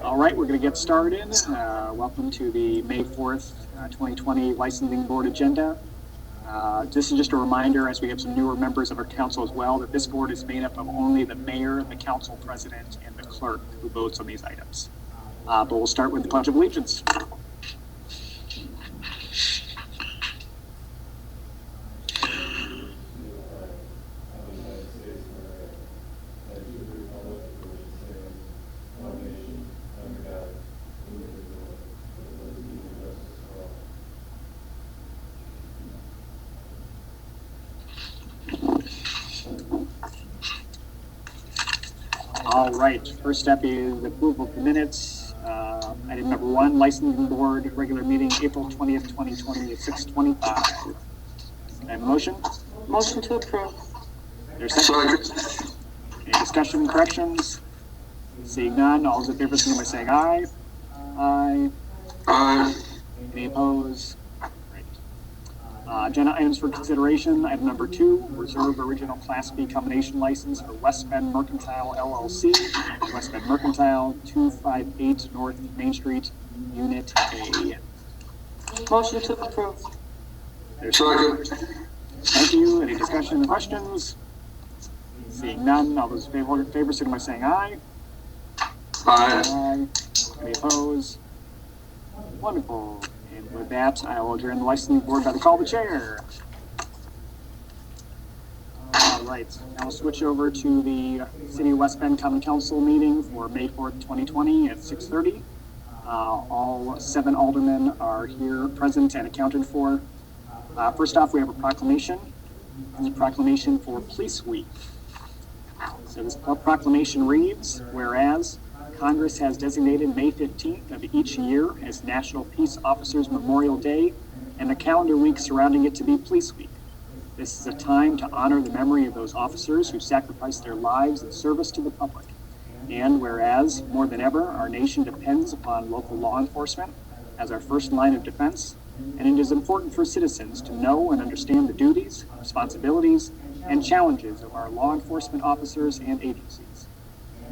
All right, we're going to get started. Welcome to the May 4th, 2020 Licensing Board agenda. This is just a reminder, as we have some newer members of our council as well, that this board is made up of only the mayor, the council president, and the clerk who votes on these items. But we'll start with the Pledge of Allegiance. All right, first step is approval of the minutes. Item number 1, licensing board, regular meeting, April 20th, 2020 at 6:25. Can I have a motion? Motion to approve. There's a second. Any discussion, corrections? Seeing none, all those in favor, signify by saying aye. Aye. Aye. Any opposed? Great. Agenda items for consideration. Item number 2, reserve original Class B combination license for West Bend Mercantile LLC, West Bend Mercantile, 258 North Main Street, Unit A. Motion to approve. There's Second. Thank you. Any discussion or questions? Seeing none, all those in favor signify by saying aye. Aye. Aye. Any opposed? Wonderful. And with that, I will adjourn the licensing board by the call of the chair. All right, now we'll switch over to the City of West Bend Common Council meeting for May 4th, 2020 at 6:30. All 7 aldermen are here present and accounted for. First off, we have a proclamation. It's a proclamation for Police Week. So this proclamation reads, whereas Congress has designated May 15th of each year as National Peace Officers Memorial Day and the calendar week surrounding it to be Police Week. This is a time to honor the memory of those officers who sacrificed their lives in service to the public. And whereas, more than ever, our nation depends upon local law enforcement as our first line of defense, and it is important for citizens to know and understand the duties, responsibilities, and challenges of our law enforcement officers and agencies.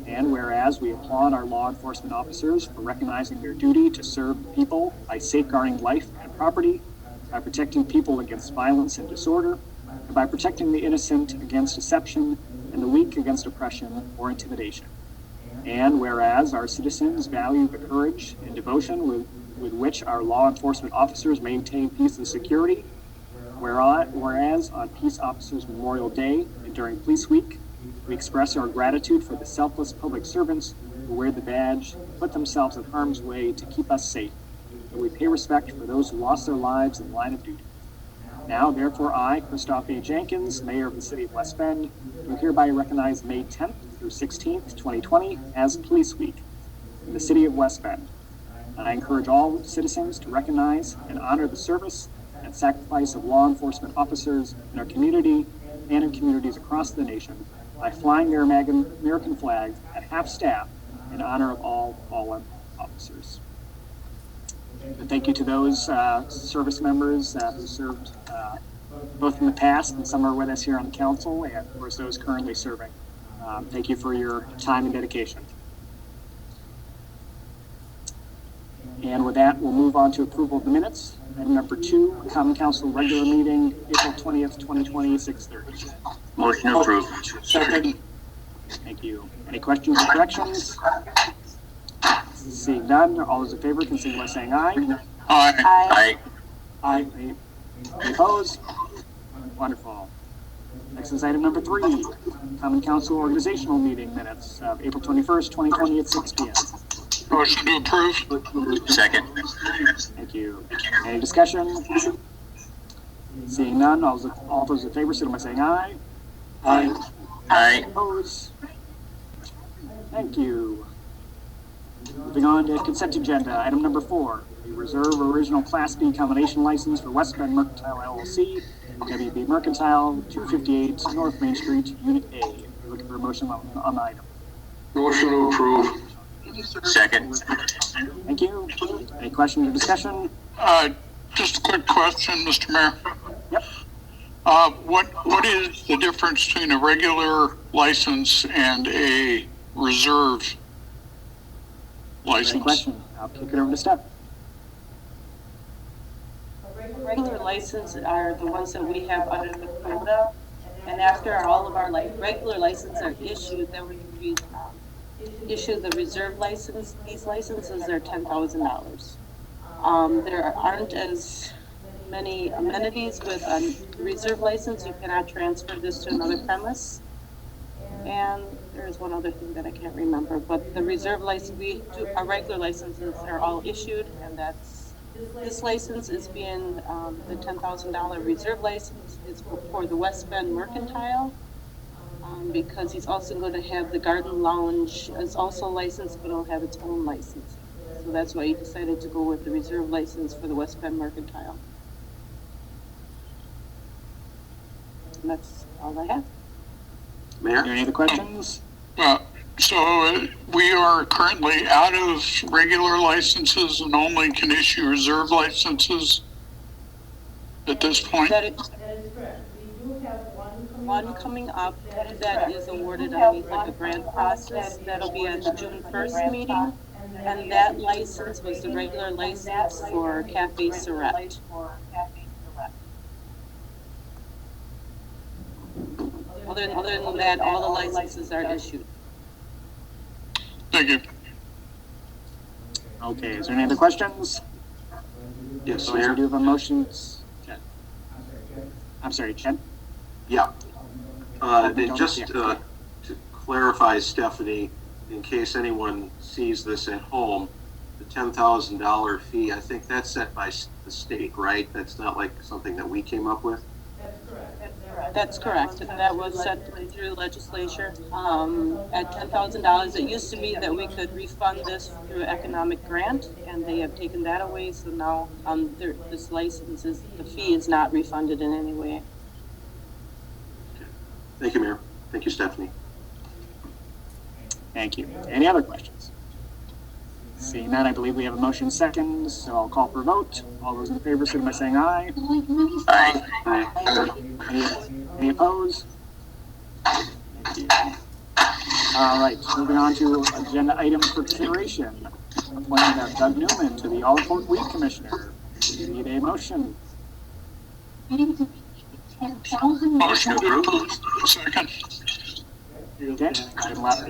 And whereas we applaud our law enforcement officers for recognizing their duty to serve the people by safeguarding life and property, by protecting people against violence and disorder, and by protecting the innocent against deception and the weak against oppression or intimidation. And whereas our citizens value the courage and devotion with which our law enforcement officers maintain peace and security, whereas on Peace Officers Memorial Day and during Police Week, we express our gratitude for the selfless public servants who wear the badge, put themselves in harm's way to keep us safe, and we pay respect for those who lost their lives in the line of duty. Now, therefore, I, Christoph A. Jenkins, Mayor of the City of West Bend, do hereby recognize May 10th through 16th, 2020 as Police Week in the City of West Bend. And I encourage all citizens to recognize and honor the service and sacrifice of law enforcement officers in our community and in communities across the nation by flying their American flag at half-staff in honor of all fallen officers. And thank you to those service members who served both in the past, and some are with us here on the council, and of course those currently serving. Thank you for your time and dedication. And with that, we'll move on to approval of the minutes. Item number 2, Common Council regular meeting, April 20th, 2020, 6:30. Motion approved. Second. Thank you. Any questions or corrections? Seeing none, all those in favor can signify by saying aye. Aye. Aye. Any opposed? Wonderful. Next is item number 3, Common Council organizational meeting minutes of April 21st, 2020 at 6 p.m. Motion to approve. Second. Thank you. Any discussion? Seeing none, all those in favor signify by saying aye. Aye. Aye. Opposed? Thank you. Moving on to consent agenda, item number 4, the reserve original Class B combination license for West Bend Mercantile LLC, WB Mercantile, 258 North Main Street, Unit A. Looking for a motion on the item. Motion to approve. Second. Thank you. Any questions or discussion? Just a quick question, Mr. Mayor. Yep. What is the difference between a regular license and a reserve Any license. question? I'll kick it over to Steph. Regular license are the ones that we have under the quota. And after all of our regular licenses are issued, then we issue the reserve license. These licenses are $10,000. There aren't as many amenities with a reserve license. You cannot transfer this to another premise. And there's one other thing that I can't remember, but the reserve license, our regular licenses are all issued, and this license is being, the $10,000 reserve license is for the West Bend Mercantile, because he's also going to have the Garden Lounge is also licensed, but it'll have its own license. So that's why he decided to go with the reserve license for the West Bend Mercantile. And that's all I have. Mayor, any other questions? So we are currently out of regular licenses and only can issue reserve licenses at this point. That is correct. We do have one coming up that is awarded underneath like a grant process. That'll be at the June 1st meeting. And that license was the regular license for Cafe Surrette. Other than that, all the licenses are issued. Thank you. Okay, is there any other questions? Yes, So we Mayor. do have a motion. I'm sorry, Ken? Yeah. Just to clarify, Stephanie, in case anyone sees this at home, the $10,000 fee, I think that's set by the state, right? That's not like something that we came up with? That's correct. That was set through legislature at $10,000. It used to be that we could refund this through economic grant, and they have taken that away. So now this license the fee is not refunded in any way. Okay. Thank you, Mayor. Thank you, Stephanie. Thank you. Any other questions? Seeing none, I believe we have a motion second, so I'll call for a vote. All those in favor, signify by saying aye. Aye. Any opposed? Thank you. All right, moving on to agenda items for consideration. Appointment of Doug Newman to the All-Important Weed Commissioner. Need a motion? Motion approved. Second. Okay,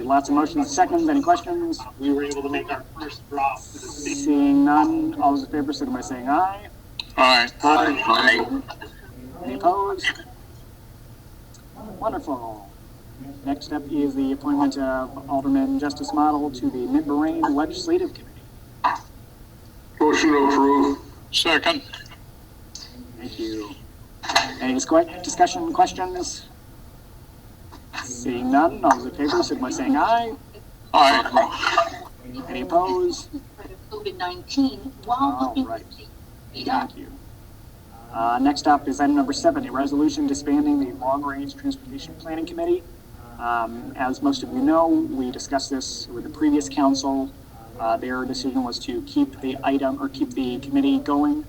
lots of motions and seconds. Any questions? We were able to make our first drop. Seeing none, all those in favor, signify by saying aye. Aye. Aye. Any opposed? Wonderful. Next up is the appointment of Alderman Justice Model to the Mid-Moraine Legislative Committee. Motion to approve. Second. Thank you. Any discussion, questions? Seeing none, all those in favor, signify by saying aye. Aye. Any opposed? COVID-19 while All looking right. to speed up. Thank you. Next up is item number 7, a resolution disbanding the Long Range Transportation Planning Committee. As most of you know, we discussed this with the previous council. Their decision was to keep the committee going.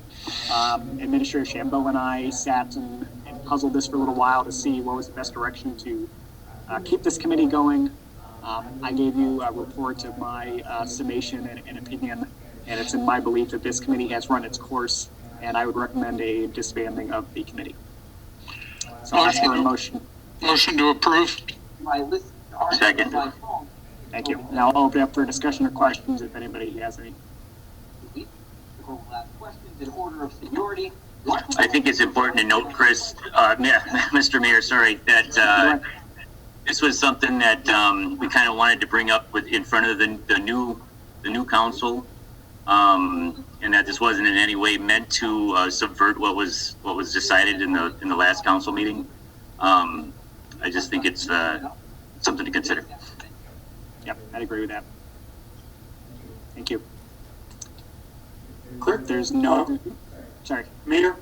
Administrator Shambo and I sat and puzzled this for a little while to see what was the best direction to keep this committee going. I gave you a report of my summation and opinion, and it's in my belief that this committee has run its course, and I would recommend a disbanding of the committee. So I'll ask for a motion. Motion to approve. Second. Thank you. Now I'll open up for discussion or questions if anybody has any. Questions in order of seniority. I think it's important to note, Chris, Mr. Mayor, sorry, that this was something that we kind of wanted to bring up in front of the new council, and that this wasn't in any way meant to subvert what was decided in the last council meeting. I just think it's something to consider. Yep, I'd agree with that. Thank you. Clerk, there's no. Sorry. Mayor,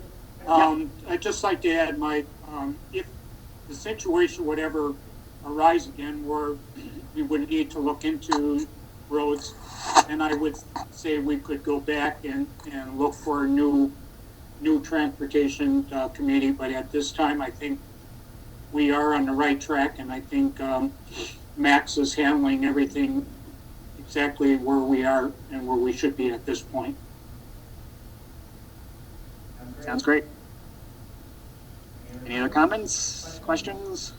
I'd just like to add if the situation would ever arise again where we would need to look into roads, and I would say we could go back and look for a new transportation committee, but at this time I think we are on the right track, and I think Max is handling everything exactly where we are and where we should be at this point. Sounds great. Any other comments, questions?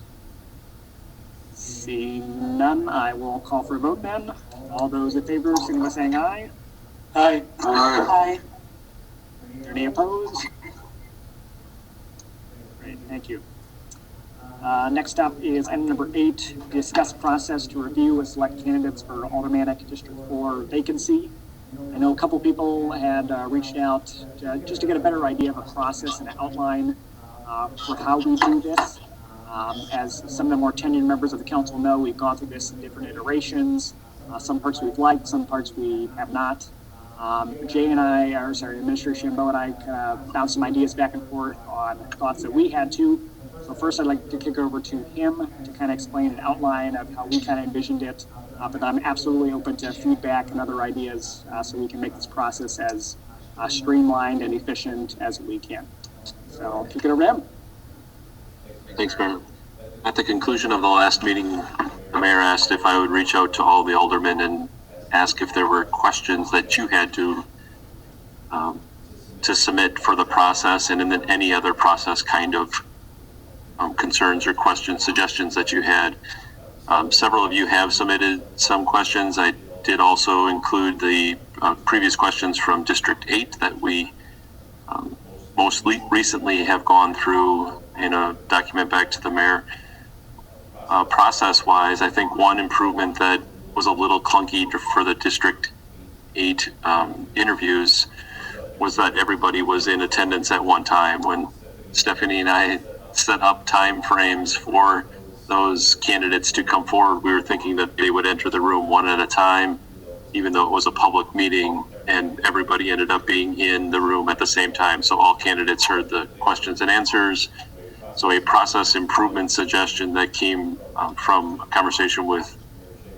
Seeing none, I will call for a vote then. All those in favor, signify by saying aye. Aye. Aye. Any opposed? Great, thank you. Next up is item number 8, discuss process to review and select candidates for Aldermanic District 4 vacancy. I know a couple people had reached out just to get a better idea of a process and an outline for how we do this. As some of the more tenured members of the council know, we've gone through this in different iterations. Some parts we've liked, some parts we have not. Administrator Shambo and I bounced some ideas back and forth on thoughts that we had too. So first I'd like to kick over to him to kind of explain an outline of how we kind of envisioned it. But I'm absolutely open to feedback and other ideas so we can make this process as streamlined and efficient as we can. So I'll kick it over to him. Thanks, Mayor. At the conclusion of the last meeting, the mayor asked if I would reach out to all the aldermen and ask if there were questions that you had to submit for the process, and then any other process kind of concerns or questions, suggestions that you had. Several of you have submitted some questions. I did also include the previous questions from District 8 that we most recently have gone through in a document back to the mayor. Process-wise, I think one improvement that was a little clunky for the District 8 interviews was that everybody was in attendance at one time. When Stephanie and I set up time frames for those candidates to come forward, we were thinking that they would enter the room one at a time, even though it was a public meeting, and everybody ended up being in the room at the same time. So all candidates heard the questions and answers. So a process improvement suggestion that came from a conversation with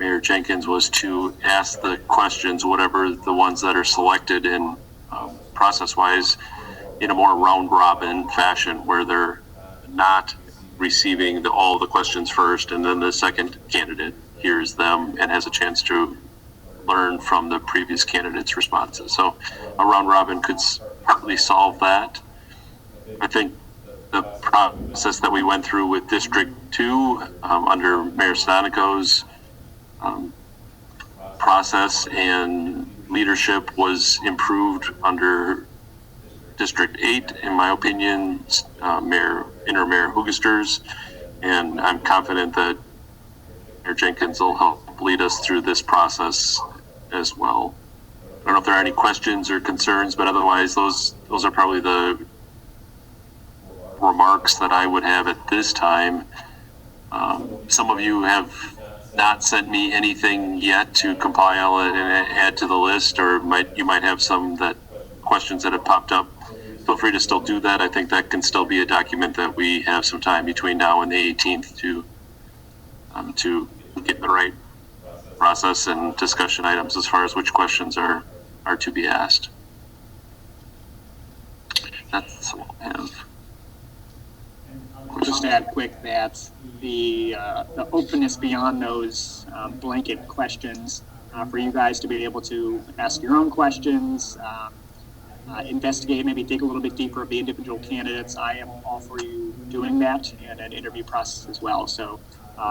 Mayor Jenkins was to ask the questions, whatever the ones that are selected in process-wise, in a more round-robin fashion, where they're not receiving all the questions first, and then the second candidate hears them and has a chance to learn from the previous candidate's responses. So a round-robin could partly solve that. I think the process that we went through with District 2 under Mayor Stanico's process and leadership was improved under District 8, in my opinion, Mayor Hugister's, and I'm confident that Mayor Jenkins will help lead us through this process as well. I don't know if there are any questions or concerns, but otherwise those are probably the remarks that I would have at this time. Some of you have not sent me anything yet to compile and add to the list, or you might have some questions that have popped up. Feel free to still do that. I think that can still be a document that we have some time between now and the 18th to get the right process and discussion items as far as which questions are to be asked. That's all I have. I'll just add quick that the openness beyond those blanket questions for you guys to be able to ask your own questions, investigate, maybe dig a little bit deeper of the individual candidates. I am all for you doing that, and an interview process as well. So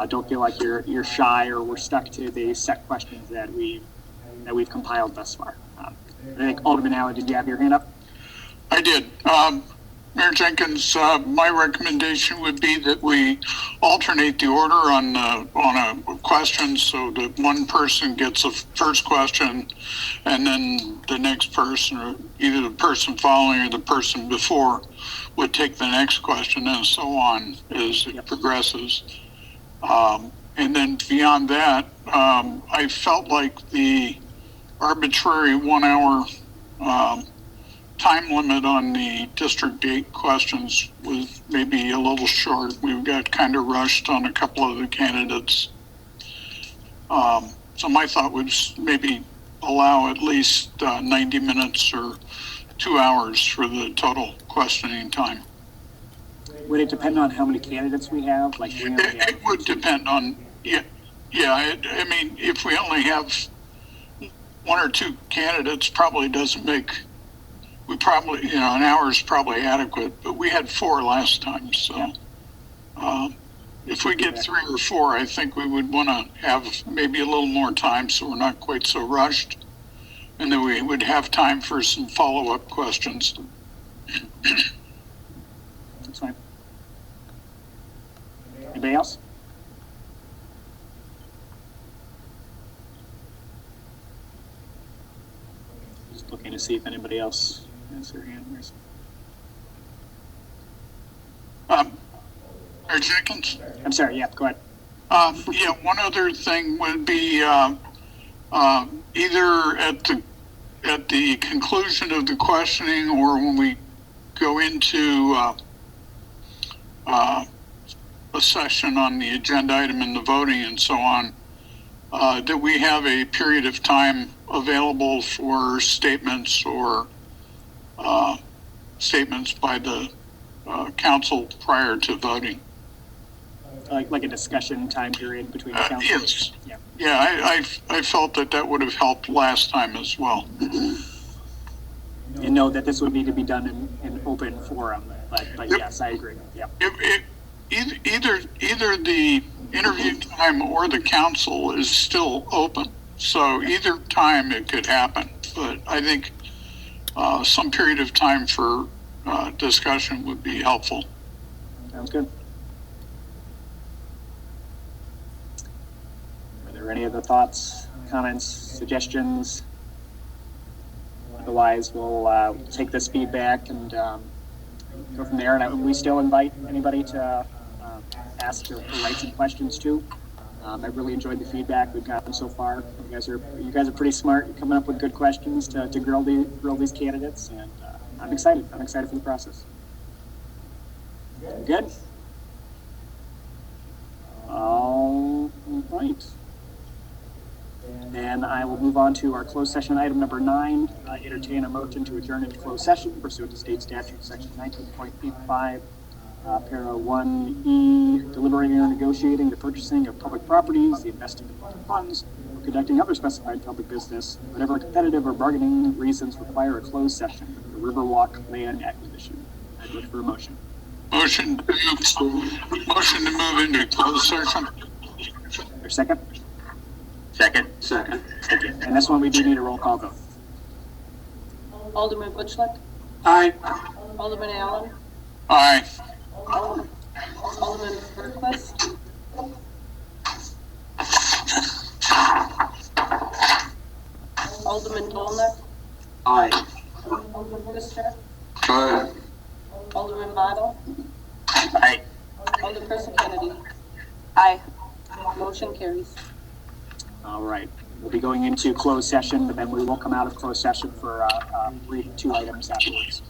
don't feel like you're shy or we're stuck to the set questions that we've compiled thus far. I think Alderman Allen, did you have your hand up? I did. Mayor Jenkins, my recommendation would be that we alternate the order on a question, so that one person gets a first question, and then the next person, or either the person following or the person before, would take the next question, and so on as it progresses. And then beyond that, I felt like the arbitrary 1 hour time limit on the District 8 questions was maybe a little short. We got kind of rushed on a couple of the candidates. So my thought was maybe allow at least 90 minutes or 2 hours for the total questioning time. Would it depend on how many candidates we have? Like It would depend on, I mean, if we only have one or two candidates probably doesn't make, we probably, an hour is probably adequate, but we had 4 last time, so. If we get 3 or 4, I think we would want to have maybe a little more time so we're not quite so rushed. And then we would have time for some follow-up questions. That's fine. Anybody else? Just looking to see if anybody else has their hand raised. Mayor Jenkins? I'm sorry, yeah, go ahead. Yeah, one other thing would be either at the conclusion of the questioning or when we go into a session on the agenda item and the voting and so on, that we have a period of time available for statements or statements by the council prior to voting. Like a discussion time period between the council? Yes. Yeah. Yeah, I felt that would have helped last time as well. And know that this would need to be done in open forum, but Yep. yes, I agree. Yeah. Either the interview time or the council is still open. So either time it could happen, but I think some period of time for discussion would be helpful. Sounds good. Are there any other thoughts, comments, suggestions? Otherwise, we'll take this feedback and go from there. And we still invite anybody to ask or write some questions too. I really enjoyed the feedback we've gotten so far. You guys are pretty smart. You're coming up with good questions to grill these candidates, and I'm excited. I'm excited for the process. Good. All right. And I will move on to our closed session item number 9. Entertain a motion to adjourn into closed session pursuant to state statute section 19.85, para 1E, deliberating or negotiating the purchasing of public properties, the investing of public funds, or conducting other specified public business, whatever competitive or bargaining reasons require a closed session, the Riverwalk land acquisition. I'd look for a motion. Motion to move into closed session. Or second? Second. Thank you. And this one we do need a roll call vote. Alderman Butchlick, Aye. Alderman Allen, Aye. Alderman Berquist, Alderman Dolnick, Aye. Alderman Fisher, Aye. Alderman Model, Aye. Alderperson Kennedy. Aye. Motion carries. All right. We'll be going into closed session, but then we will come out of closed session for read 2 items afterwards.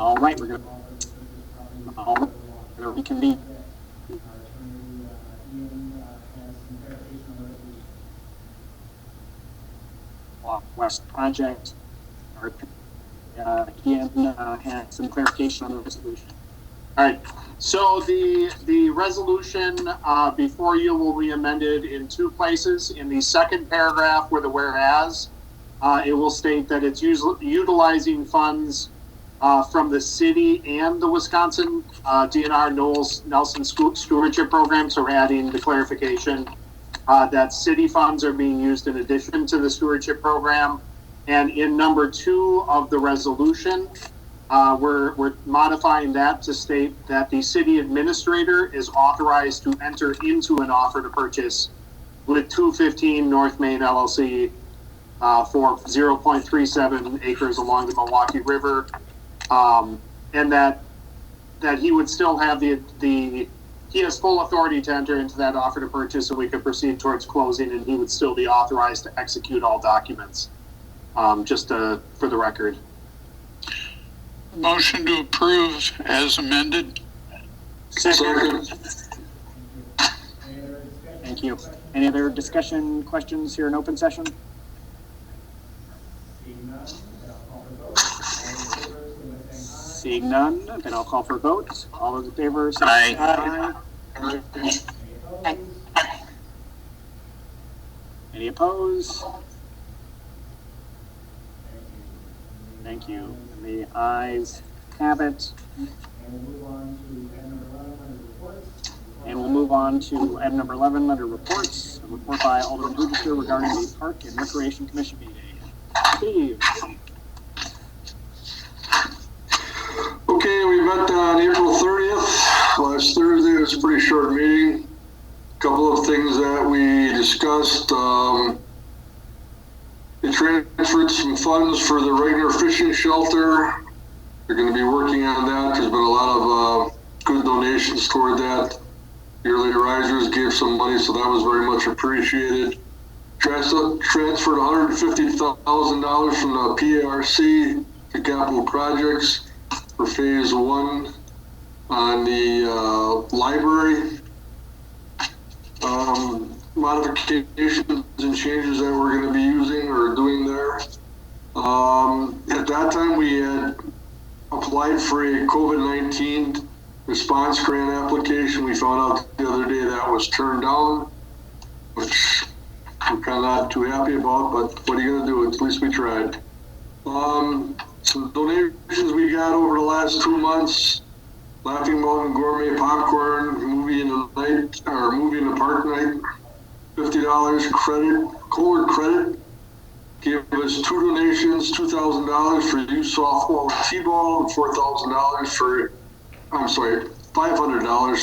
All right, we're gonna reconvene. West project. Ian had some clarification on the resolution. All right. So the resolution before you will be amended in two places. In the second paragraph, where the whereas, it will state that it's utilizing funds from the city and the Wisconsin DNR Nelson Stewardship Program. So we're adding the clarification that city funds are being used in addition to the stewardship program. And in number 2 of the resolution, we're modifying that to state that the city administrator is authorized to enter into an offer to purchase with 215 North Main LLC for 0.37 acres along the Milwaukee River, and that he would still have he has full authority to enter into that offer to purchase, so we could proceed towards closing, and he would still be authorized to execute all documents. Just for the record. Motion to approve as amended. Second. Thank you. Any other discussion, questions here in open session? Seeing none, then I'll call for a vote. All those in favor, say Aye. aye. Any opposed? Thank you. And the ayes have it. And we'll move on to item number 11 under reports. A report by Alderman Hooverster regarding the Park and Recreation Commission meeting. Steve. Okay, we met on April 30th, last Thursday. It was a pretty short meeting. A couple of things that we discussed. They transferred some funds for the regular fishing shelter. They're going to be working on that. There's been a lot of good donations toward that. The early risers gave some money, so that was very much appreciated. Transferred $150,000 from the PARC to capital projects for phase 1 on the library. Modifications and changes that we're going to be using or doing there. At that time, we had applied for a COVID-19 response grant application. We found out the other day that was turned down, which I'm kind of not too happy about, but what are you going to do? At least we tried. Some donations we got over the last 2 months: Laughing Mountain Gourmet Popcorn, movie in the park night, $50 credit, Kohler credit. Gave us 2 donations, $2,000 for youth softball and t-ball, and $500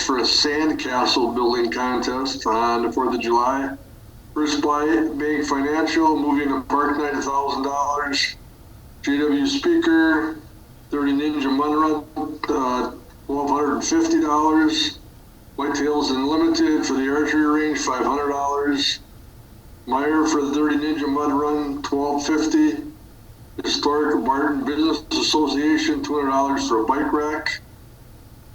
for a sandcastle building contest on the 4th of July. First Bank Financial, movie in the park night, $1,000. JW Speaker, 30 Ninja Mun Run, $1,250. Whitetails Unlimited for the archery range, $500. Meyer for the 30 Ninja Mud Run, $1,250. Historic Barton Business Association, $200 for a bike rack.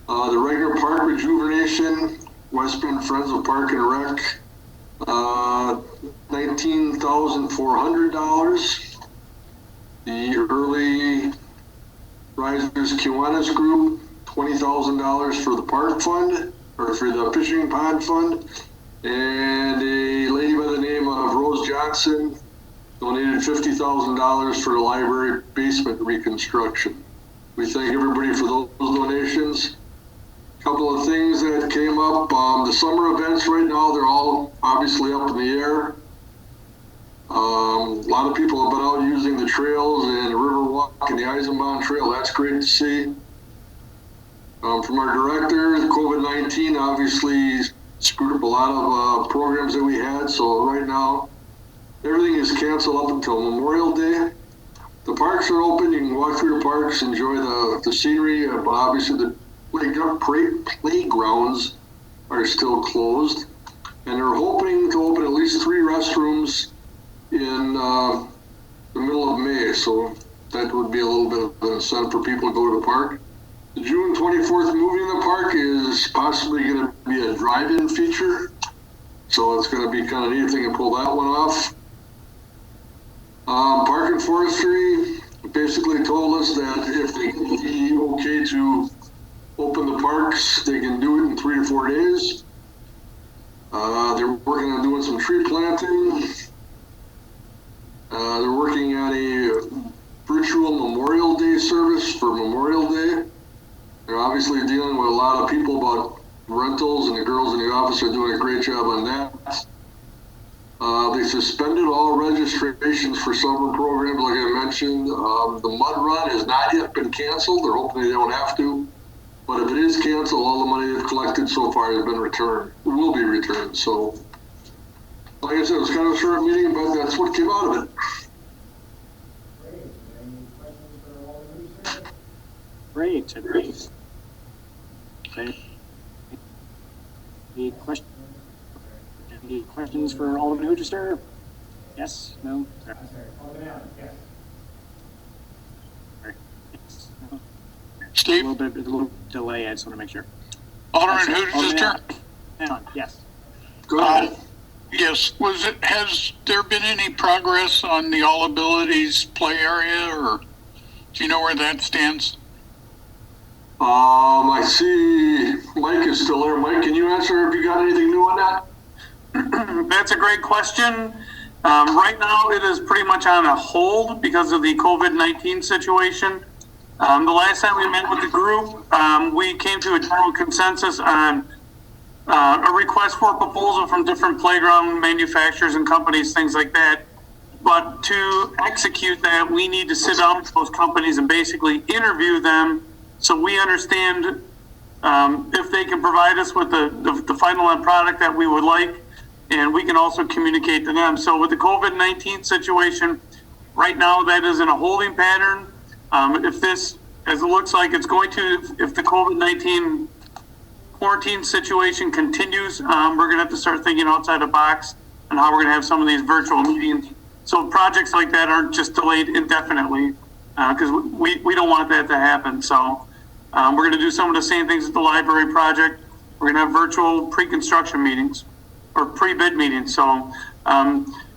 The regular park rejuvenation, West Bend Friends of Park and Rec, $19,400. The Early Risers Kiwanis Group, $20,000 for the park fund, or for the fishing pond fund. And a lady by the name of Rose Johnson donated $50,000 for the library basement reconstruction. We thank everybody for those donations. A couple of things that came up. The summer events right now, they're all obviously up in the air. A lot of people have been out using the trails and the Riverwalk and the Eisenbahn Trail. That's great to see. From our director, COVID-19 obviously screwed up a lot of programs that we had. So right now, everything is canceled up until Memorial Day. The parks are open. You can walk through the parks, enjoy the scenery. But obviously, the playgrounds are still closed. And they're hoping to open at least 3 restrooms in the middle of May. So that would be a little bit of an incentive for people to go to the park. The June 24th movie in the park is possibly going to be a drive-in feature. So it's going to be kind of neat if they can pull that one off. Park and Forestry basically told us that if they be okay to open the parks, they can do it in 3 to 4 days. They're working on doing some tree planting. They're working on a virtual Memorial Day service for Memorial Day. They're obviously dealing with a lot of people about rentals, and the girls in the office are doing a great job on that. They suspended all registrations for summer programs, like I mentioned. The mud run has not yet been canceled. They're hoping they don't have to. But if it is canceled, all the money they've collected so far has been returned. It will be returned. So, like I said, it was kind of a short meeting, but that's what came out of it. Great. Any questions for Alderman Hoochester? Yes? No? Sorry. Steve? A little delay. I just want to make sure. Alderman Hoochester? Yes. Go ahead. Yes. Has there been any progress on the All Abilities play area, or do you know where that stands? I see Mike is still there. Mike, can you answer? Have you got anything new on that? That's a great question. Right now, it is pretty much on a hold because of the COVID-19 situation. The last time we met with the group, we came to a general consensus on a request for a proposal from different playground manufacturers and companies, things like that. But to execute that, we need to sit down with those companies and basically interview them so we understand if they can provide us with the final end product that we would like, and we can also communicate to them. So with the COVID-19 situation, right now that is in a holding pattern. If this, as it looks like it's going to, if the COVID-19 quarantine situation continues, we're going to have to start thinking outside the box on how we're going to have some of these virtual meetings. So projects like that aren't just delayed indefinitely, because we don't want that to happen. So we're going to do some of the same things at the library project. We're going to have virtual pre-construction meetings or pre-bid meetings. So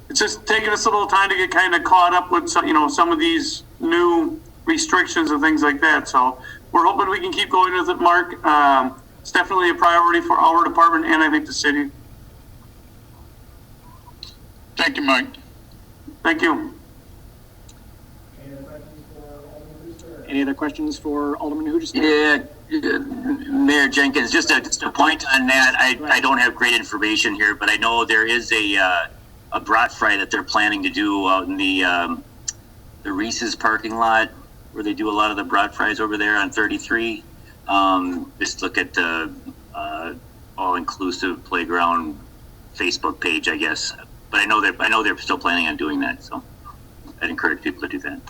it's just taking us a little time to get kind of caught up with some of these new restrictions and things like that. So we're hoping we can keep going with it, Mark. It's definitely a priority for our department and I think the city. Thank you, Mike. Thank you. Any other questions for Alderman Hoochester? Yeah, Mayor Jenkins, just a point on that. I don't have great information here, but I know there is a brat fry that they're planning to do out in the Reese's parking lot, where they do a lot of the brat fries over there on 33. Just look at the all-inclusive playground Facebook page, I guess. But I know they're still planning on doing that, so I'd encourage people to do that.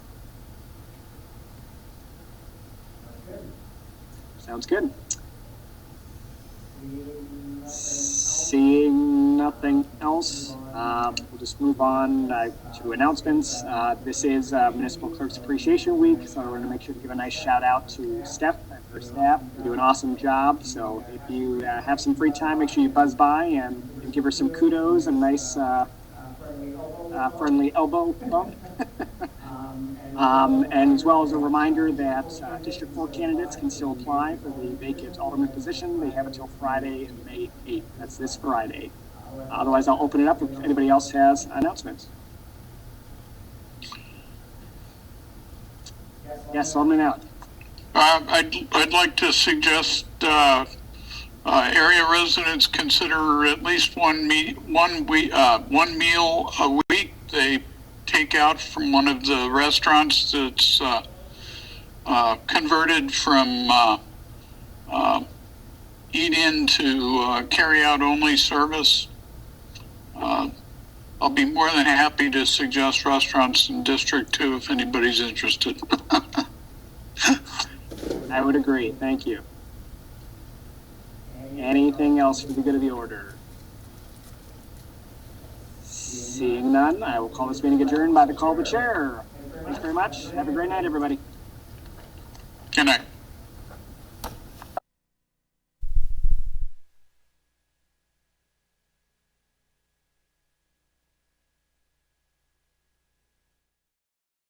Sounds good. Seeing nothing else, we'll just move on to announcements. This is Municipal Clerks Appreciation Week, so we're going to make sure to give a nice shout out to Steph and her staff. They do an awesome job, so if you have some free time, make sure you buzz by and give her some kudos and nice friendly elbow bump. And as well as a reminder that District 4 candidates can still apply for the vacant alderman position. They have until Friday, May 8th. That's this Friday. Otherwise, I'll open it up if anybody else has announcements. Yes, Alderman Allen. I'd like to suggest area residents consider at least one meal a week. They take out from one of the restaurants that's converted from eat-in to carry-out only service. I'll be more than happy to suggest restaurants in District 2 if anybody's interested. I would agree. Thank you. Anything else for the good of the order? Seeing none, I will call this meeting adjourned by the call of the chair. Thanks very much. Have a great night, everybody. Good night.